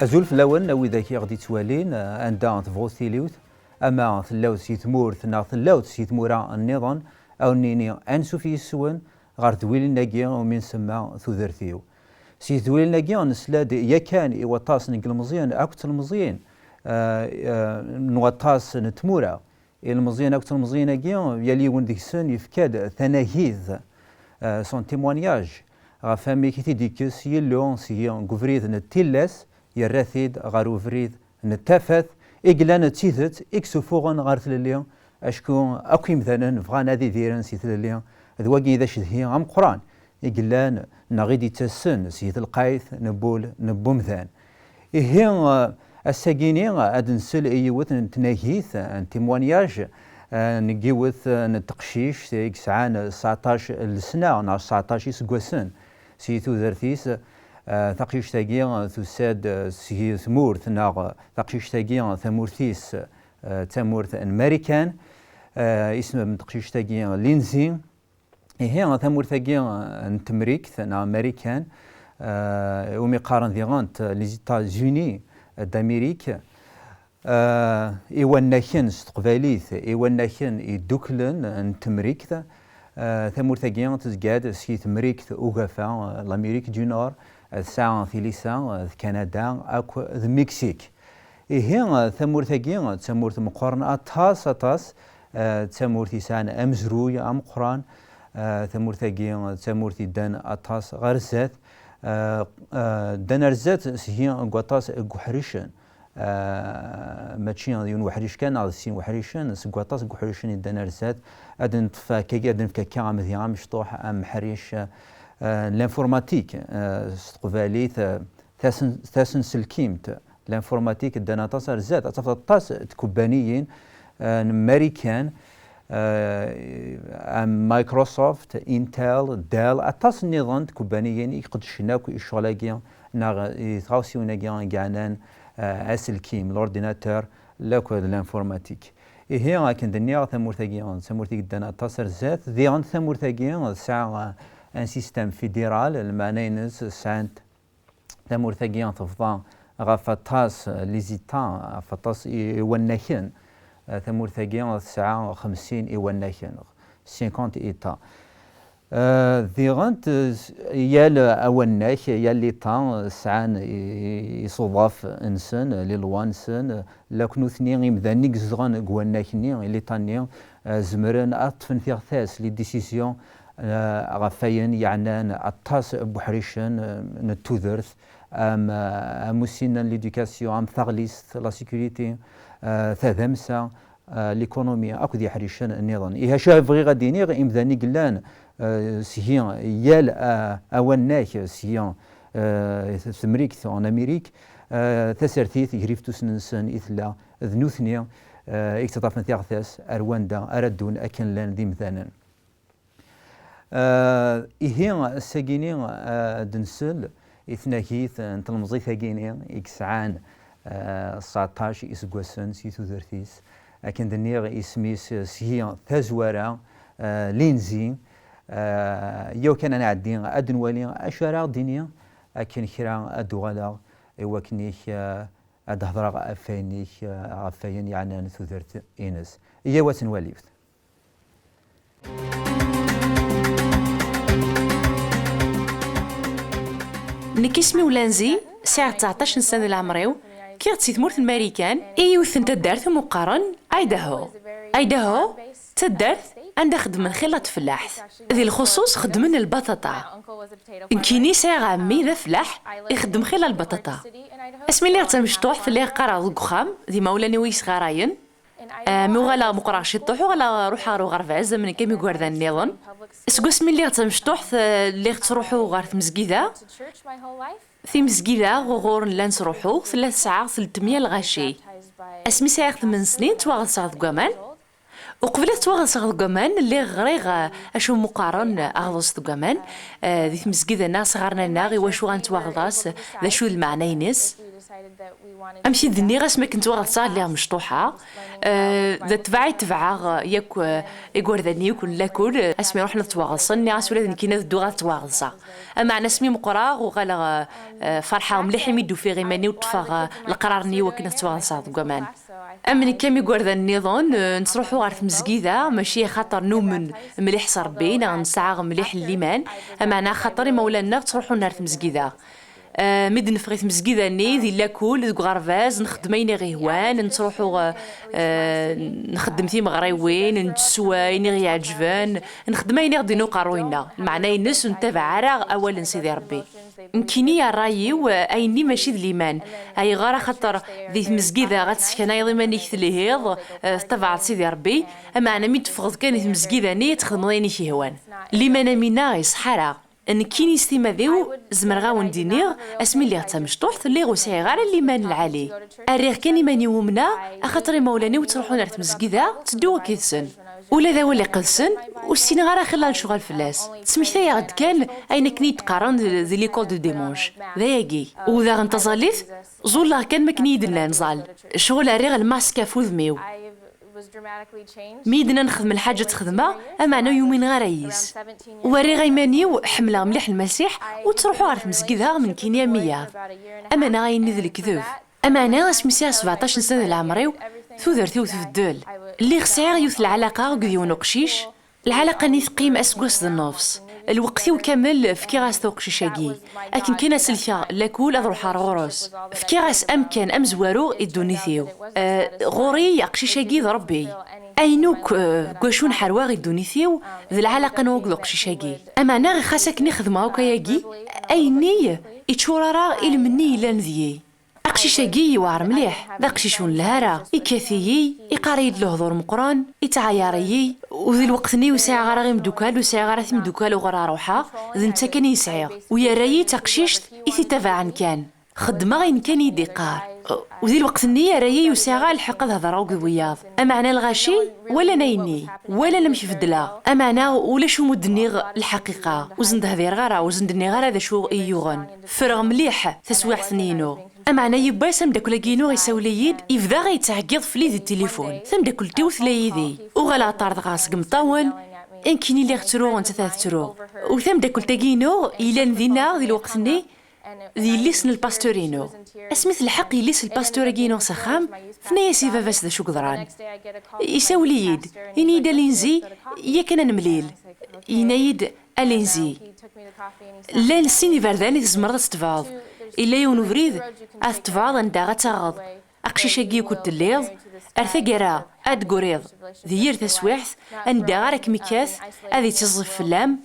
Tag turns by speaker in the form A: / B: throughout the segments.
A: أزول في الأول نوي ذاكي غادي توالين عندها تفوتيليوت أما تلاوت سيتمور تلاوت سيتمورا النظام أو نيني أنسو في السوان غار دويل ناقي ومن سما ثوذرثيو سيتويل ناقي نسلاد يا كان إوطاس نقل مزيان أكت المزيان نوطاس نتمورا المزيان أكت المزيان ناقي يلي ونديك سن يفكاد ثناهيذ سون تيموانياج غافامي كي تيديكس يلون سيان غوفريد نتيلاس يراثيد غارو فريد نتافث إقلان تيثت إكسوفوغن غارث لليون أشكون أقيم ذنن فغان هذه ديران سيث لليون ذواقي إذا شدهي غام قران إقلان نغيدي تسن سيث القايث نبول نبومثان إهين الساقيني أدنسل إيوث نتناهيث تيموانياج نجيوث نتقشيش يكسعان 19 سنة 19 سكواسن سيثو ذرثيس ثقيش تاقي تساد ثمورث ناغ ثقيش تاقي ثمورثيس تمورث أمريكان اسم من تقيش تاقي لينزي هي ثمورث تاقي نتمريك ثنا أمريكان ومي قارن ذيغانت ليزيتازوني دامريك إيواناكين استقباليث إيواناكين إدوكلن نتمريك ثمورث تاقي تزقاد سيث مريك أوغافا الأمريك دو نور الساعة ثلاثة كندا أكو المكسيك إيه ثمورثاقي ثمورث مقارن أطاس ثمورثي سان أمزروي أم قران ثمورثاقي ثمورثي دان أطاس غرزات دان رزات هي قطاس قحريشن ماتشين يون وحريش كان على السين وحريشن سقطاس قحريشن دان رزات أدن فكاكي أدن فكاكي ذي مشطوح أم حريش الانفورماتيك استقباليت ثاسن سلكيمت الانفورماتيك دانا تصر زاد أتصفطاس تكوبانيين أمريكان مايكروسوفت انتل دال أتص نظام تكوبانيين يقدشناك ويشغلاقيا ناغ يتغاوسيوناقيا قعنان أسلكيم الأورديناتور لاكو الانفورماتيك هي لكن دنيا ثمورثاقيا ثمورثاقيا دانا تصر زاد ذي ثمورثاقيا ساعة ان سيستم فيدرال المعنينس سانت ثمورثاقيا تفضان غافطاس ليزيتان فطاس إيواناكين ثمورثاقيا ساعة 50 إيواناكين 50 إيتا ذي غانت يال أولناك يال ليطان ساعان يصوضاف إنسان للوانسان لكنو ثنين يمذانيك زغان قواناكني ليطاني زمران أطفن ثيغثاس لي ديسيسيون غفاين يعنان أطاس بحريشن نتوذرث موسينا ليدوكاسيون ثغليس لا سيكوريتي ثاذمسا ليكونوميا أكو ذي حريشن النظام إيها شاف غي غاديني غي إمذاني قلان سيان يال أولناك سيان ثمريك ثون أمريك تسرثيث يهريفتو سننسان إثلا ذنوثنيا اكتطافن ثيغثاس أرواندا أردون أكن لان ذي مثانا إيه الساقيني دنسل إثناكيث نتلمزي ثاقيني إكسعان 19 إسقواسن سيثو ذرثيس أكن دنيغ إسميس سيان ثازوارا لينزي يو كان أنا عدين أدن والي أشارع دينيا أكن كرا أدوغالا إواكنيك أدهضرا أفاينيك أفاين يعني نثو ذرث إنس إيا واتن واليوث
B: نكي اسمي ولانزي ساعة 19 سنة العمريو كي غتسي ثمورث الماريكان إيوث تدارث مقارن أيداهو تدارث عندها خدم من خلال فلاح ذي الخصوص خدمن البطاطا كيني ساعة عمي ذا فلاح يخدم خلال البطاطا اسمي اللي غتمشطوح في اللي قرا القخام ذي مولاني ويس غراين مو غالا مقراش يطوح وغالا روحا رو غرف عزة من كيمي قواردا النظام اسكو اسمي اللي غتمشطوح اللي غتروحو غارث مزقيدة في مزقيدة غور لانس روحو 3 ساعة 300 الغاشي اسمي ساعة 8 سنين تواغل صغد قامان وقبل تواغل صغد قامان اللي غريغ اشو مقارن اغلص قامان ذي مزقيدة ناس غارنا ناغي واشو غنتواغلاس ذا شو المعنى ينس أمشي ذني غاس ما كنت واغد اللي مشطوحة ذا تبع ياك يقول ذني وكل لاكل اسمي روحنا تواغصني غاس ولا كينا ذو غا تواغصا أما أنا اسمي مقراغ وغالا فرحة مليح يميدو في غيماني وتفاغ القرارني وكنا تواغصا كمان أمني كامي قرذا النظام نصروحو غار مزقيدة ماشي خاطر نومن مليح صربين نسعى مليح الليمان أما أنا خاطري مولانا تروحو نار مزقيدة ميد نفغيت مزقيدة ني ذي لاكول ذوك غرفاز نخدميني غيوان نتروحو نخدم تيم غريوين نتسوايني غي عجبان نخدميني غدي نقروينا المعنى ينس ونتابع عراغ أولا سيدي ربي نكيني يا رايي وأيني ماشي ذي ليمان أي غارة خاطر ذي مزقيدة غتسكن أيضا ماني كثليهيض تبع سيدي ربي أما أنا ميد تفغض كان ذي مزقيدة ني تخدميني كي هوان ليمان مينا يصحرا ان كيني استيما ذيو زمر غاون دينيغ اسمي اللي غتمشطوح اللي غوسعي غير اللي مان العالي الريغ كان يماني ومنا اخاطري مولاني وتروحوا نار تمزكيده تدوا كيدسن ولا ذا اللي قلسن والسين غير خلال شغل فلاس سميتها يا غد كان اين كني تقارن ذي ليكول دو ديمونج ذايقي وذا غنتظليت زولا كان ما كني يدنا نزال شغل الريغ الماسكا فوذميو ميدنا نخدم الحاجة تخدمها أما أنا يومين غرايس وري غيمانيو حملة مليح المسيح وتروحوا عارف مسجدها من كينيا مياه أما أنا غايني ذي الكذوب أما أنا اسمي 17 سنة العمري ثودرتي وتفدل اللي خسير يوث العلاقة قديون قشيش العلاقة نثقيم أسقوس ذا النفس الوقت وكامل في كيغاس ذوق شيشاقي لكن كاين سلكا لاكول اضروح غروس في كيغاس امكان امزوارو الدونيثيو غوري قشيشاقي ضربي اينوك كواشون حرواغي الدونيثيو ذي العلاقه نوق ذوق شيشاقي اما انا خاصك نخدم هاكا ياقي ايني يتشورارا المني لانذيي أقشيشاقي يوعر مليح ذا قشيشون الهارة إكاثيي إقاريد له ظور مقران إتعاياريي وذي الوقت نيو ساعة غراغي مدوكال وساعة غراغي مدوكال وغرا روحا ذي نتا كان يسعيغ ويا رايي تقشيشت إثي تبعا كان خدمة غين كان يديقار وذي الوقت نيا رايي وساعة الحق هضرا وقضوياض أما أنا الغاشي ولا نايني ولا نمشي فدلا أما أنا ولا شو مدنيغ الحقيقة وزند هذي غارة وزند غارة ذا شو إيوغن فرغ مليح تسويح ثنينو أما أنا يبا سام داكل كينو غيساوليد يفدا غيتعقيض في ليد التليفون ثم داكل تيوث لايدي وغلا طارد غاسق مطاول إن كيني اللي غترو أنت تثرو وثم داكل تاكينو إلا نذينا ذي الوقت ني ذي ليسن الباستورينو اسمث الحق يليس الباستورينو سخام ثنايا سي فافاس ذا شو قدران يساوليد ينيد لينزي يا كان نمليل ينايد ألينزي لا نسيني فرداني تزمرض تتفاض إلا يون فريد أتفاض أنت غتغض أقشيشاقي كنت الليض أرثقرا أدقريض ذيير تسويحث أنت غارك مكاث أذي تزف في اللام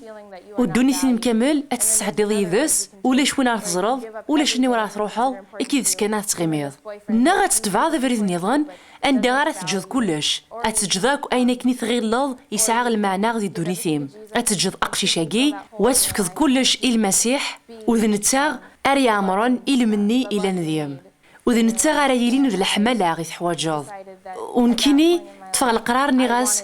B: ودوني ثين كامل أتسعدي ضيذس ولا شوين راه تزرض ولا شني وراه تروحض أكيد سكانات تغيميض نا غتتفاض فريد نظام أنت غارة تجد كلش أتجدك أينك نثغيلض يسعى المعنى غدي دوني ثيم أتجد أقشيشاقي واسفكذ كلش المسيح وذنتاغ أري عمران إلى مني إلى نذيم وذي نتاغ رايلين ذي الحمالة غي تحواجض ونكيني تفغ القرار نغاس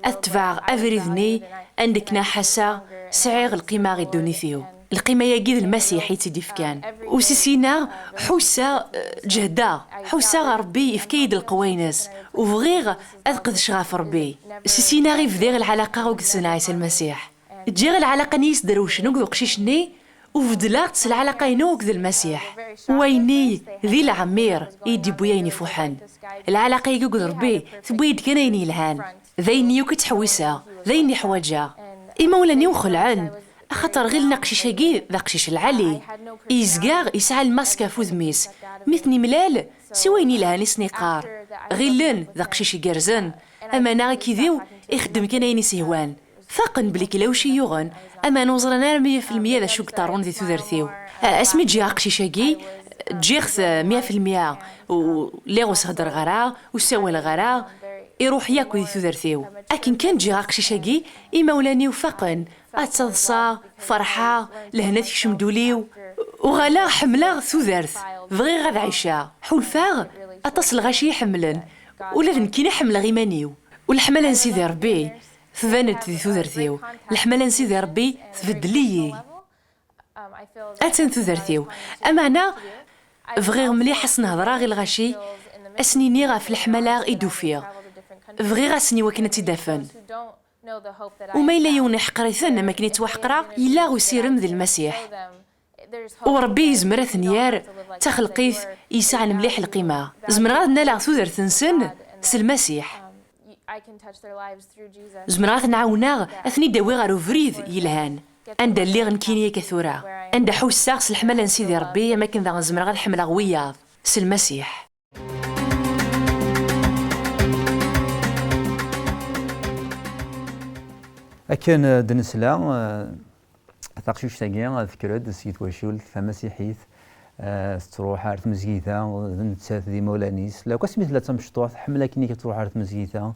B: أتبع أفريذني عندك ناحسا سعيغ القيمة غي دوني فيو القيمة يجي المسيحي تدي فكان وسيسينا حوسا جهدا حوسا ربي يفكيد القوينس وفغيغ أذقذ شغاف ربي سيسينا غي فديغ العلاقة وقسنا عيسى المسيح تجيغ العلاقة نيس دروش نقضو قشيشني وفدلاقت العلاقة ينوك ذي المسيح ويني ذي العمير يدي بويني فوحان العلاقة يقود ربي ثبويد كان يني الهان ذيني يوك تحويسا ذيني حواجا إمولاني وخلعان أخطر غير نقشيشاقي ذا قشيش العلي إيزقاغ يسعى الماسكا فوذميس مثني ملال سويني لهاني سنيقار غيلن ذا قشيش يقرزن أما ناغي كيذيو يخدم كان يني سيوان ثاقن بليك لوشي يوغن أما نوزرنا 100% ذا شو قطارون ذي تودرثيو اسمي جي قشيشاقي جيخث 100% وليغوس هدر غرا وساوي الغرا يروح ياكل ذي تودرثيو لكن كان جي قشيشاقي إمولاني وفاقن أتصدصا فرحة لهنا تشمدوليو وغلا حملة ثودرث بغي غاد عيشا حولفاغ أتصل غاشي حملن ولا نكيني حملة غيمانيو والحملة نسيدي ربي ثبانت ذي ثودرثيو الحملة نسيدي ربي ثبدليي أتن ثودرثيو أما أنا بغيغ مليح نهضرا غير الغاشي اسنيني غا في الحمالة إدوفيغ بغيغ اسني وكنا تدافن وما إلا يون حقريثن ما كنيت وحقرا إلا غسيرم ذي المسيح وربي يزمر ثنيار تخلقيث يسعن مليح القيمة زمر غاد نالا ثوذر ثنسن المسيح زمر غاد نعاونا أثني داوي غارو فريد يلهان عند اللي غنكيني كثورة عند حوساغ الحمالة نسيدي ربي ما كن ذا غنزمر غاد حملة غوياض المسيح
A: أكن دنسلا تاقشوش تاقيا ذكرت سيت وشول فمسيحيث تروح عارت مزيثة نتسات ذي مولانيس لو كسميت لا تمشطوح حملة كني تروح عارت مزيثة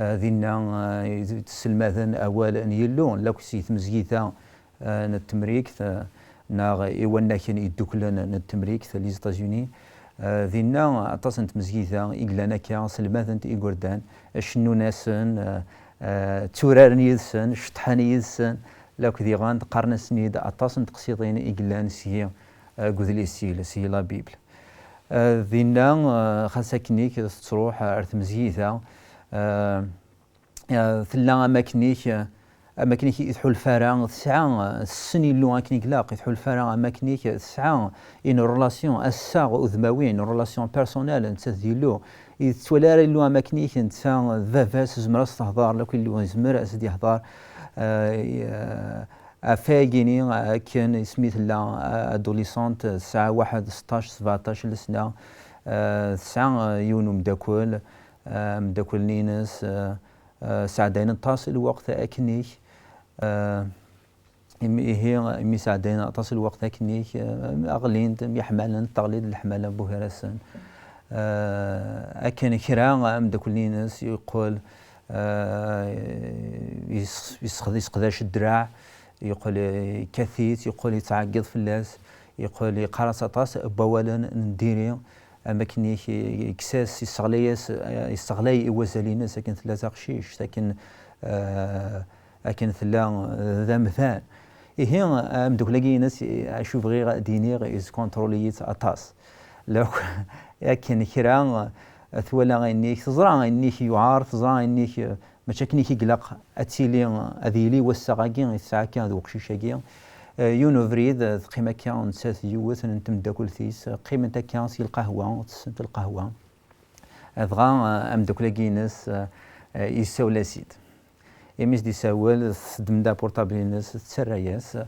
A: ذينا تسلماثن أولا يلون لو كسيت مزيثة نتمريك ناغ إيوانا كان يدوكلن نتمريك لي زيتازوني ذينا أتصنت مزيثة إقلانا كا سلماثن إيقوردان شنو ناسن تورارن يدسن شطحان يدسن لو كذي غاند قرن سنيد أتصن تقصيدين إقلان سي قذلي سي لا بيبل ذينا خاصة كنيك تروح أرث مزيثة ثلا أماكنيك يدحو الفراغ تسعة السني اللو أكنيك لاق يدحو الفراغ أماكنيك تسعة إن رولاسيون أساغ أذماوين رولاسيون بيرسونيل نتسديلو يتولى اللو أماكنيك نتا فافاس زمراس تهضار لو كل اللو زمر أسدي يهضار أفاقيني كان سميت لا أدوليسونت الساعة 1 16 17 سنة ساعة يونو مداكل نينس ساعدين تصل الوقت أكنيك هي ساعدين تصل الوقت أكنيك أغلين يحملن تغليد الحمالة بوهرسن أكن كرا مداكل نينس يقول يسقداش الدراع يقول كثيت يقول يتعقد في اللاس يقول يقرص أطاس بوالا نديري أماكنيك كساس يستغلي وزالين ساكن ثلاثة قشيش ساكن أكن ثلا ذا مثال هي مدوك لاقي ناس أشوف غير دينير إز كونتروليت أطاس لو أكن كرا ثولا إنيك تزرع إنيك يعار تزرع إنيك مشاكنيك يقلق أتيلي أذيلي والساقين الساعة كان ذو قشيشاكين يونو فريد قيمة كان نسات يوث نتم داكل ثيس قيمة كان سي القهوة تسنت القهوة أبغى أمدوك لاكينس يساولا سيد يميس دي ساول دمدا بورتابلينس تسراياس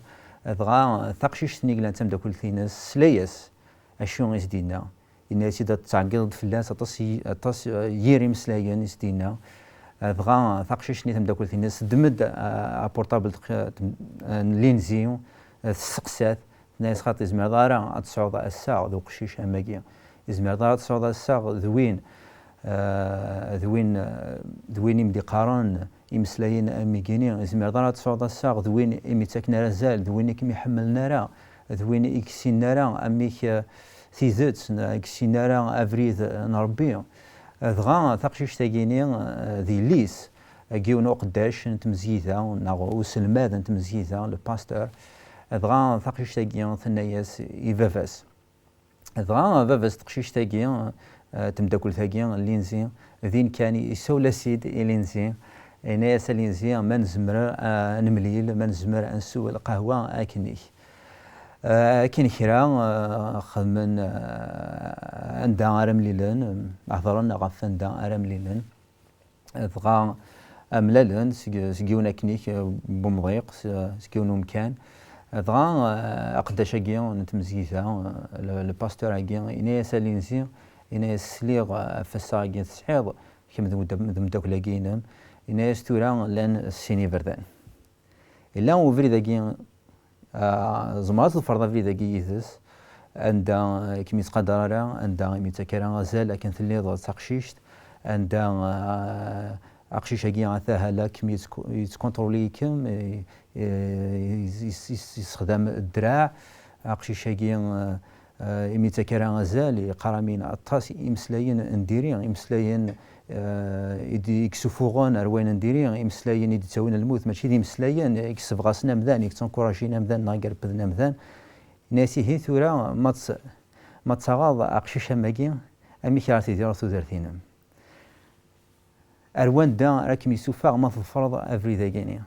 A: أبغى ثقشيش تنيقلا نتم داكل ثينس سلاياس أشيون إسدينا الناس إذا تعقد في الناس أطاس ييري مسلايان إسدينا بغا ثقشيش نيتم داكل الناس دمد بورتابل لينزيو السقسات ناس خاطر زمر دارا تصعود الساعة ذو قشيش أماكي زمر دارا تصعود الساعة ذوين يمدي قارن يمسلاين أميكيني زمر دارا تصعود الساعة ذوين يمتاكنا رزال ذوين كم يحمل نارا ذوين يكسين نارا أميك ثيزت يكسين نارا أفريد نربي دغا ثقشيش تاكيني ذي ليس كيونو قداش نتمزيثا ناغو سلماد نتمزيثا لو باستور دغا ثقشيش تاكيني ثناياس يفافاس دغا فافاس تقشيش تاكيني تمداكل تاكيني لينزي ذين كان يسولا سيد لينزي ناس لينزي ما نزمر نمليل ما نزمر نسوي القهوة أكنيك كاين كرا خدمن عندها أرم ليلن أحضرنا غف عندها أرم ليلن بغا أملالن سكيونا كنيك بمضيق سكيونو مكان بغا أقداش أكيا نتمزيثا الباستور أكيا إناس لينزي إناس سليغ فسا أكيا تسحيض كم دمداك لاكينم إناس تورا لان السيني فردان إلا وفريد أكيا زمرات الفرض في ذاك يثس عندها كمية قدرة عندها ميتاكرا غزال لكن ثلي تقشيشت عندها أقشيش كي عثاها لا كمية يتكونترولي كم يستخدم الدراع أقشيش كي ميتاكرا غزال يقرامين أطاس يمسلاين نديرين يمسلاين يكسفوغون أروين نديرين يمسلاين يدتاوين الموت ماشي دي مسلاين يكسف غاسنا مذان يكتنكوراجينا مذان ناقر بذنا مذان ناسي هي ثورا ماتس ما تغاض أقشيش ماكي أمي كارتي ديال ثوثرتينم أروان دا راكم يسوفاغ ما تفرض أفري ذاكيني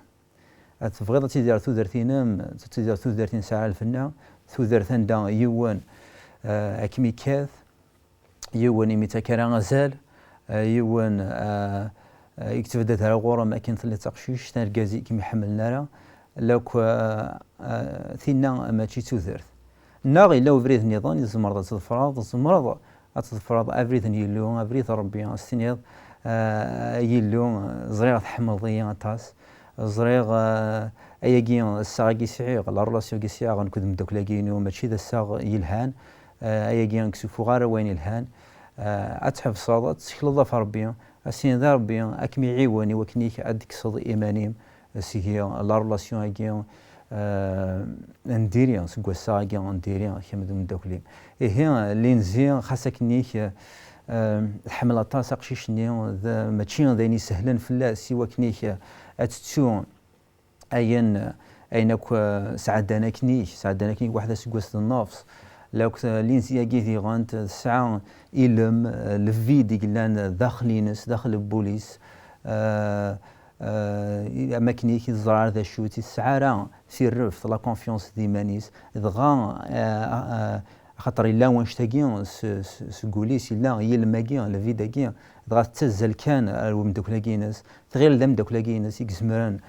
A: تبغيض تيدير ثوثرتينم تيدير ثوثرتين ساعة الفنا ثوثرتين دا يوان أكمي كاث يوان إميتا كرا غزال يوان يكتب دات غورا ما كاين ثلاث تقشيش تنركازي كيما حملنا راه لوك ثينا ماشي توثرت ناغي لو بريد النظام يزمر تفرض زمرض تفرض افريث يلو افريث ربي استنيض يلو زريغ تحمل ضيا تاس زريغ اياكي الساغي سعيغ لا رولاسيون كي سياغ نكود مدوك لاكينو ماشي ذا الساغ يلهان اياكي نكسفو غار وين يلهان اتحف صادات تشكل في ربي السين ذا ربي اكمي عيواني وكنيك ادك صد ايمانيم سي لا رولاسيون اكي نديريا سكوا ساكي نديريا كيما دوم دوكلي هي اللي نزيان خاصك نيك الحمل الطاس قشيشني ذا ماشي ذاني سهلا فلا سوا كنيك اتتسو اينك سعدانا كنيك واحده سكوا النفس لو لينزيا كيدي غانت ساعه إلم الفيدي قلنا داخلينس داخل البوليس أماكنيك الزرار ذا شوتي السعارة في الرفض لا كونفيونس دي مانيس دغا خاطر إلا وانشتاقين سقوليس إلا هي الماقين الفيداقين دغا تزل كان المدوكلاكينس تغير المدوكلاكينس يكزمران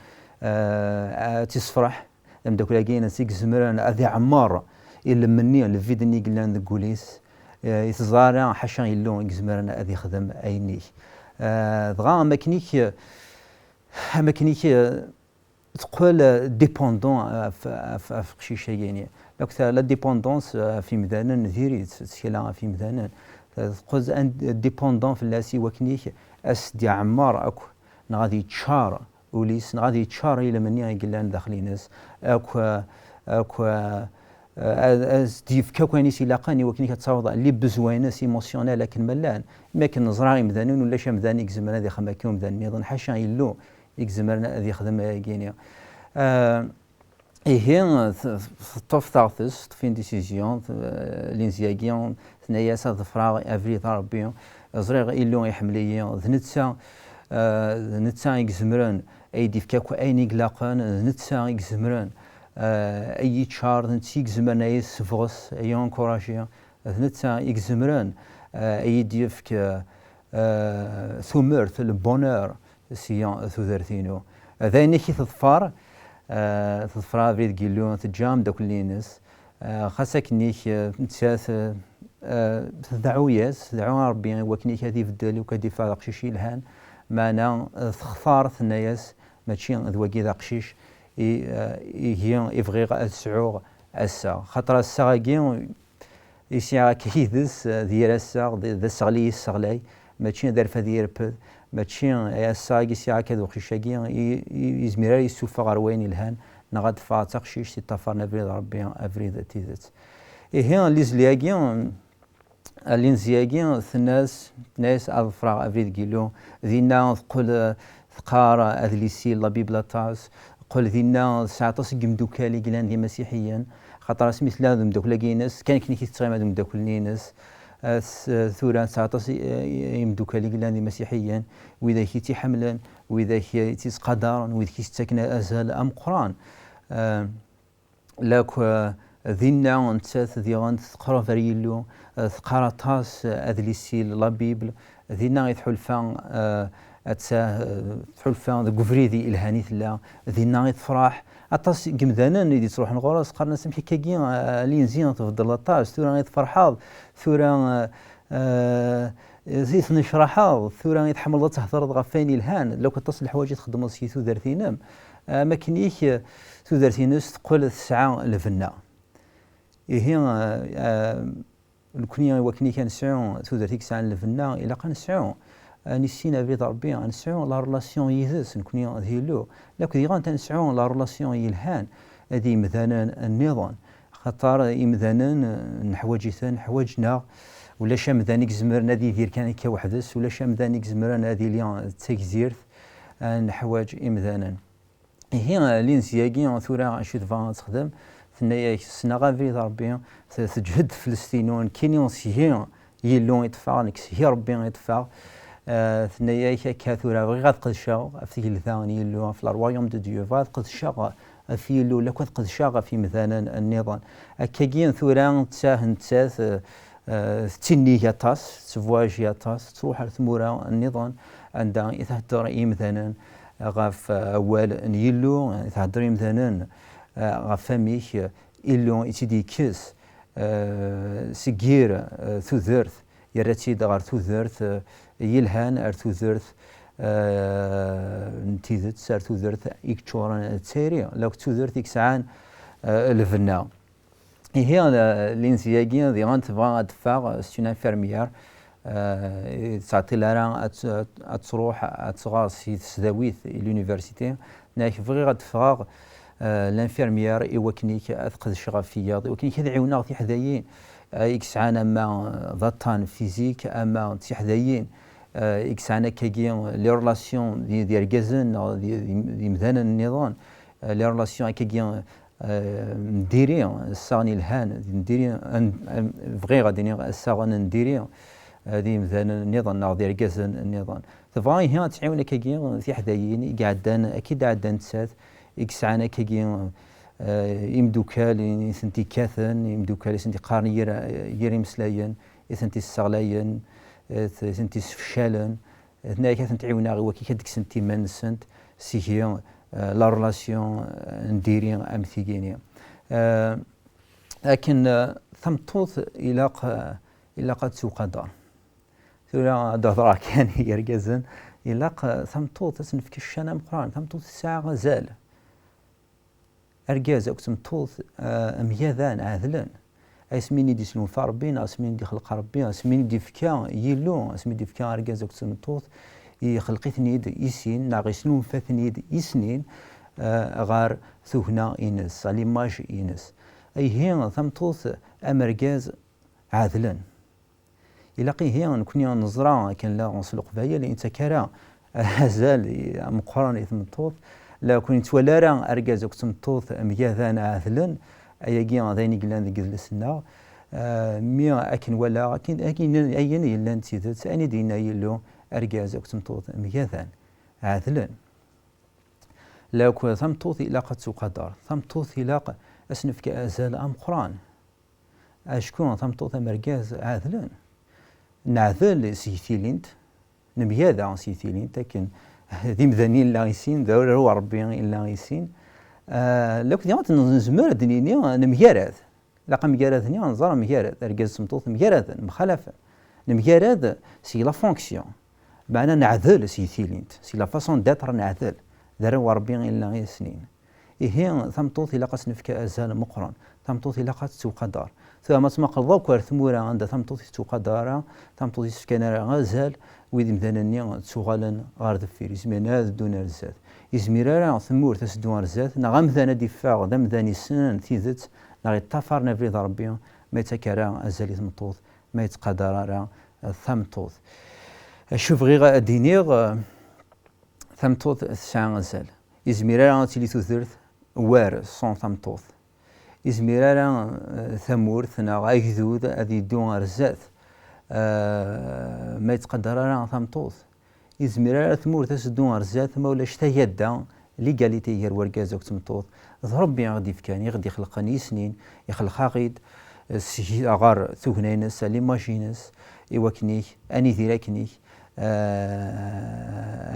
A: تسفرح المدوكلاكينس يكزمران أذي عمار إلا مني الفيدني قلنا ذكوليس يتزارع حاشا يلو يكزمران أذي خدم أينيك دغا أماكنيك تقول ديبوندون في قشيشه يعني لو لا ديبوندونس في مدانا نذيري تسكلا في مدانا تقول ان ديبوندون في لاسي وكنيك اس دي عمار اكو غادي تشار وليس غادي تشار الى مني قلان داخلي ناس اكو از ديف كوكاني سيلاقاني وكنيك تصاوض اللي بزوينه ايموسيونيل لكن ملان ما كان نزراي مدانين ولا شا مداني يكزمر هذه خماكيوم مداني نظن حاشا يلو يكزمرنا هذه خدمه كينيا هي طف تاغثس فين ديسيزيون لينزياكيون ثنايا صاد فراغ افري ربي زريغ إلو يحمليا نتسا يكزمرن ايدي فكاكو ايني قلاقان نتسا يكزمرن اي تشار نتسي يكزمرن اي سفغس اي انكوراجيا نتسا يكزمرن اي ديفك ثمرت البونور سيان ثوثرتينو ذايني كي تظفر فريد كيلو تجام دوك اللينس خاصك نيك تساث تدعويات تدعو ربي وكنيك هذه في الدالي وكدي فا قشيش الهان معنا تختار ثناياس ماشي ذواكي ذا قشيش هي يفغي السعور السا خاطر الساغي يسيا كيدس ديال الساغ ذا السغلي السغلاي ماشي دار فدير بد ماشي الساغي سيا كذا قشيشاكي يزمير يسوفا غير وين الهان نغاد فا تقشيش تطفر نبريد ربي افريد تيزت هي ليزلياكي لينزياكي ثناس الفراغ افريد كيلو ذينا تقول ثقار اذليسي لا بيبلا تاس قول ذينا ساعطاس كمدوكالي كلان دي مسيحيا خاطر سميت لا مدوكلاكينس كان كني كيتسغيم مدوكلينس ثورة ساعطاس يمدوكالي كلان دي مسيحيا واذا كيتي حملا واذا كيتي قدرا واذا كيستكن ازال ام قران لاك ذينا نتساث ذيغان تقرا فريلو تقرا تاس اذليسي لا بيبل ذينا يتحلفان تحلفان ذا كفريدي الهانيت لا ذينا يتفرح اطاس كمدانا ندي تروح نغورس قرنا سمحي كاكي لين زين تفضل طاس ثورا يتفرحاض ثورا زيت نشرحاض ثورا يتحمل تحضر غفاني الهان لو كتصل الحوايج تخدم سي ثوثرتينام ما كنيك ثوثرتينس تقول الساعه الفنا هي الكنيه وكني كنسعو ثوثرتيك ساعه الفنا الى كنسعو نسينا بيد ربي نسعو لا ريلاسيون يزس نكوني هيلو لكن يغان تنسعو لا ريلاسيون يلهان هذه مثلا النظام خاطر مثلا نحواجيثن حواجنا ولا شا مدانيك زمرنا دي دير كان كوحدس ولا شا مدانيك زمرنا هذه ليان تكزيرت نحواج مثلا هي لينسياكي ثورا شي تفا تخدم ثنايا سنا غافي ربي تجهد فلسطينون كينيون سيهي يلون يطفى نكسي ربي يطفى ثنايا كاثورا غير غاد قدشا في الثاني يلو في الروايوم دو ديو غاد قدشا في يلو لا كنت قدشا في مثلا النظام كاين ثورا تساهن تساث تني يطاس تفواج يطاس تروح على ثمورا النظام عندها يتهدر مثلا غاف اول يلو يتهدر مثلا غاف فميك يلو يتدي كيس سكير ثوثرث يراتي دغار ثوثرث يلهان ار ثوثرث نتيذت سار ثوثرث يكتشوران تسيري لو ثوثرث يكسعان الفنا هي لينسياكين دي غانت تبغى تفاغ ستون انفيرميير تعطي لها تروح تغاص في تسداويت لونيفرسيتي ناك بغي غتفاغ لانفيرميير ايوكنيك اثقد الشغافيه ايوكنيك هذا عيونا في حدايين يكسعان اما ضطان فيزيك اما في حدايين يكسعان كاكين لي ريلاسيون ديال الكازن دي مثلا النظام لي ريلاسيون كاكين نديري الصاني الهان نديري بغي غادي الصاغن نديري هذه مثلا النظام ديال الكازن النظام تبغى هي تعاون كاكين في حدايين قاعدان اكيد عدان تسات يكسعنا كاكين يمدوكال سنتي كاثن يمدوكال سنتي قارن يري مسلاين سنتي الصغلاين سنتي سفشالن هنايا كاثن تعاونا غير كي كدك سنتي منسنت سي لا ريلاسيون نديري ام ثيغيني لكن ثمطوط الى قد سوق دار ثورا دهضرا كان يركزن الى ثمطوط تنفك الشنا مقران ثمطوط الساعه غزال ارجاز اقسم طوط مياذان عاذلان اسميني دي سلون فاربين اسميني دي خلق ربي اسميني دي فكا يلو اسميني دي فكا ارجاز اقسم طوط يخلقيتني يد يسين ناغي سلون فاثني يد يسنين غار ثوهنا ينس ليماج ينس اي هي ثم طوط امرجاز عاذلان يلاقي هي نكوني نزرع كان لا نسلق فيا اللي انت كرا هزال مقرن ثم طوط لا كنت ولا راه ارجاز اقسم طوط مياذان عاذلن اياكي ذيني قلنا ذيك السنه مي اكن ولا اكن اين يلا نتيذت اني دينا يلو ارجاز اقسم طوط مياذان عاذلن لا كو ثم طوط الى قد سوق دار ثم طوط الى اسنف كازال ام قران اشكون ثم طوط مرجاز عاذلن نعذل سيثيلينت نمياذا سيثيلينت لكن ذي مذانين لا يسين ذا هو ربي الا يسين لو كنت نزمر دنيني نميارات لقى ميارات ني نزار ميارات ارجاز سمطوط ميارات مخالفه نميارات سي لا فونكسيون معنا نعذل سي ثيلينت سي لا فاسون داتر نعذل ذا هو ربي الا يسنين هي ثمطوط الا قاس نفك ازال مقرن ثمطوط الا قاس سوق دار ثم تما قلضوك ثمورا عند ثمطوط سوق دار ثمطوط سكنرا غزال ويدي مثلا تسوغالن غار دفير يزمينا دون الزاد يزميرا ثمور تسدون الزاد نغا مثلا دفاع غدا مثلا سنان تيزت نغي طفرنا في ربي ما يتكرا ازالي ثمطوط ما يتقدر ثمطوط شوف غير دينيغ ثمطوط تسعة غزال يزميرا تيلي ثوثرث وار صون ثمطوط يزميرا ثمور ثنا غايذود هذه دون الزاد ما يتقدر راه ثمطوط يزمير ثمور تسدون رزات ما ولاش تا يدا ليغاليتي غير وركاز وتمطوط ربي غادي فكاني غادي يخلقني سنين يخلق غيد سي غار ثوهنينس ليماجينس ايوكنيك اني ذيركنيك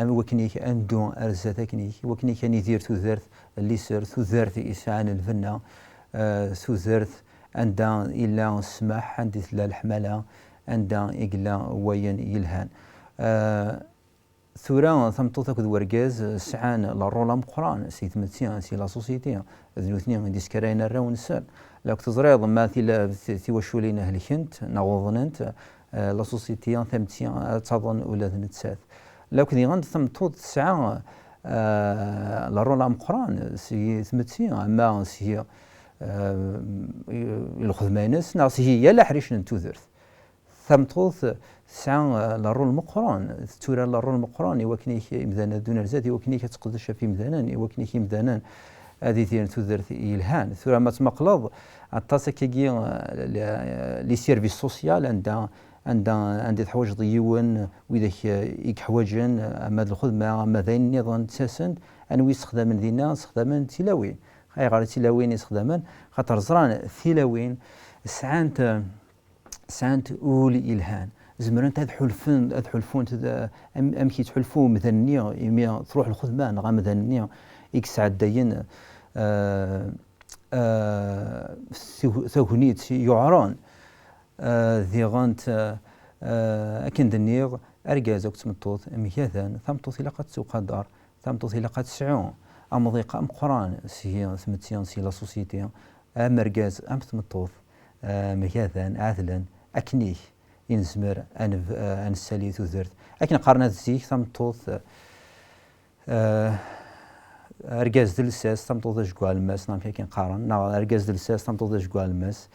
A: وكنيك اندو ارزاتكنيك وكنيك اني ذير ثوثرث اللي سر ثوثرث اسعان الفنا ثوثرث عندها الا السماح عندي لا الحمله عندها إقلا وين يلهان ثورا ثمطوط كذ ورجاز سعان الرولا مقران سي ثمتيان سي لا سوسيتي ذو اثنين ديس كراين الراون سال لك تزريض ما ثي وشولين اهل كنت نغوضننت لا سوسيتي ثمتيان تظن ولا نتسات لك ذي غند ثمطوط سعان الرولا مقران سي ثمتيان اما سي الخدمانس ناس هي لا حريش نتوذرث ثمطوط ساعة لارول مقران تورا لارول مقران وكنيك مذانا دون الزاد وكنيك تقدش في مذانا وكنيك مذانا هذه ثير تودرت يلهان ثورة ما تمقلض التصك كي لي سيرفيس سوسيال عندها تحوج ضيون وإذا يحوجن أما الخدمة أما ذين نظام تساسن أنو يستخدمن ذينا استخدامن تلاوين هاي غير تلاوين يستخدمن خاطر زران ثلاوين سانت أول إلهان زمرن تحلفون أمكي تحلفون مثنية يمي تروح الخدمة نغا مثنية إكس عدين ثوهنيت يعران ذي غانت أكن دنيغ أرجاز وقت مطوط مكاثان ثمطوط إلى قد سوق الدار ثمطوط إلى قد سعون أمضيق أم قران سي ثمتيان سي لا سوسيتي أم أرجاز أم ثمطوط مكاثان عاثلا أكنيه ينزمر أن السالي تذرت لكن قارنة زيك ثمطوط أرجاز دلساس ثمطوط جوال الماس نعم كاين قارن أرجاز دلساس ثمطوط جوال الماس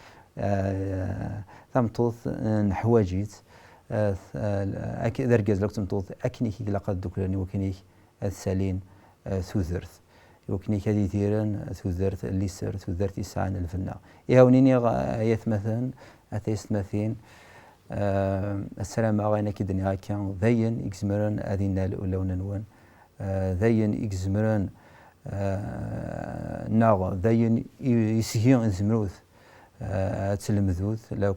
A: ثمطوط نحواجيت أكيد أرجاز لك ثمطوط أكنيك لقد ذكرني وكنيك السالين تذرت وكنيك هذه ثيرا تذرت اللي سر تذرت يسعان الفنا يهونيني آيات مثلا أثيست مثين السلام علينا كدنيا كان ذين إكزمران أذينا لأولون نوان ذين إكزمران ناغ ذين يسهين إزمروث تلمذوث لو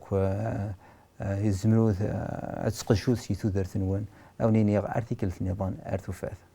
A: إزمروث أتسقشوث سيثو ذرث نوان أو نيني أرتيكل في النظام أرثوفاث